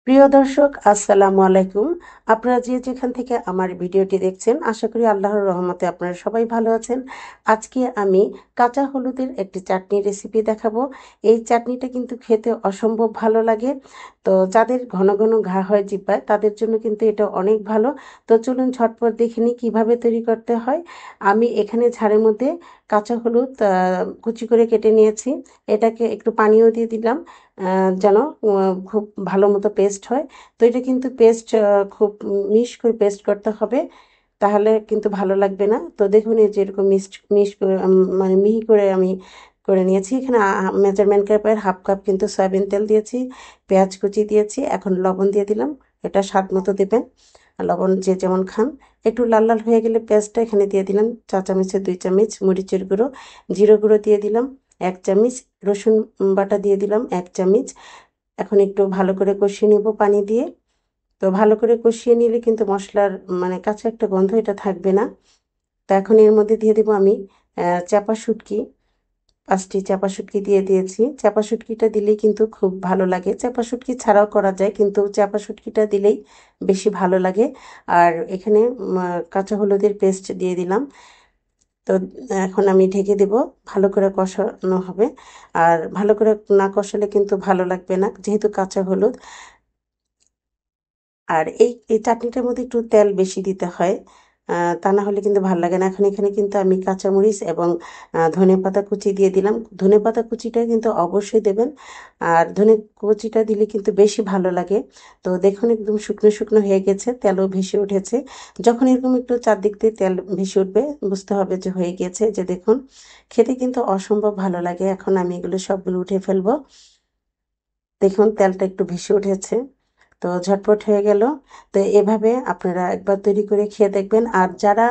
প্রিয় দর্শক, আসসালামু আলাইকুম। আপনারা যে যেখান থেকে আমার ভিডিওটি দেখছেন, আশা করি আল্লাহর রহমতে আপনারা সবাই ভালো আছেন। আজকে আমি কাঁচা হলুদের একটি চাটনি রেসিপি দেখাবো। এই চাটনিটা কিন্তু খেতে অসম্ভব ভালো লাগে। তো যাদের ঘন ঘন ঘা হয় জিহ্বায়, তাদের জন্য কিন্তু এটা অনেক ভালো। তো চলুন ঝটপট দেখে নিই কীভাবে তৈরি করতে হয়। আমি এখানে ঝাড়ের মধ্যে কাঁচা হলুদ কুচি করে কেটে নিয়েছি। এটাকে একটু পানিও দিয়ে দিলাম যেন খুব ভালো মতো পেস্ট হয়। তো এটা কিন্তু পেস্ট খুব মিশ করে পেস্ট করতে হবে, তাহলে কিন্তু ভালো লাগবে না। তো দেখুন এই যে এরকম মিশ করে মানে মিহি করে আমি করে নিয়েছি। এখানে মেজারমেন্ট কাপের হাফ কাপ কিন্তু সয়াবিন তেল দিয়েছি, পেঁয়াজ কুচি দিয়েছি, এখন লবণ দিয়ে দিলাম। এটা স্বাদ মতো দেবেন, লবণ যে যেমন খান। একটু লাল লাল হয়ে গেলে পেঁয়াজটা এখানে দিয়ে দিলাম, চা চামচের 2 চামচ মরিচের গুঁড়ো, জিরে গুঁড়ো দিয়ে দিলাম 1 চামচ, রসুন বাটা দিয়ে দিলাম 1 চামচ। এখন একটু ভালো করে কষিয়ে নেব পানি দিয়ে। তো ভালো করে কষিয়ে নিলে কিন্তু মশলার মানে কাঁচা একটা গন্ধ এটা থাকবে না। তো এখন এর মধ্যে দিয়ে দেবো আমি চাপা শুটকি, 5টি চাপা শুটকি দিয়ে দিয়েছি। চাপা শুটকিটা দিলেই কিন্তু খুব ভালো লাগে। চাপা শুটকি ছাড়াও করা যায়, কিন্তু চাপা শুটকিটা দিলেই বেশি ভালো লাগে। আর এখানে কাঁচা হলুদের পেস্ট দিয়ে দিলাম। তো এখন আমি ঢেকে দেব, ভালো করে কষানো হবে। আর ভালো করে না কষালে কিন্তু ভালো লাগবে না, যেহেতু কাঁচা হলুদ। আর এই চাটনিটার মধ্যে একটু তেল বেশি দিতে হয়, তা না হলে কিন্তু ভালো লাগে না। এখন এখানে কিন্তু আমি কাঁচামরিচ এবং ধনেপাতা কুচি দিয়ে দিলাম। ধনেপাতা কুচিটা কিন্তু অবশ্যই দেবেন, আর ধনে কুচিটা দিলে কিন্তু বেশি ভালো লাগে। তো দেখুন একদম শুকনো শুকনো হয়ে গেছে, তেলও ভেসে উঠেছে। যখন এরকম একটু চারদিক দিয়ে তেল ভেসে উঠবে, বুঝতে হবে যে হয়ে গেছে। যে দেখুন, খেতে কিন্তু অসম্ভব ভালো লাগে। এখন আমি এগুলো সবগুলো উঠে ফেলবো। দেখুন তেলটা একটু ভেসে উঠেছে, তো ঝটপট হয়ে গেল। তো এভাবে আপনারা একবার তৈরি করে খেয়ে দেখবেন। আর যারা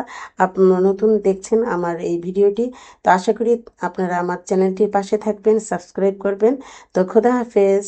নতুন দেখছেন আমার এই ভিডিওটি, তো আশা করি আপনারা আমার চ্যানেলটির পাশে থাকবেন, সাবস্ক্রাইব করবেন। তো খোদা হাফেজ।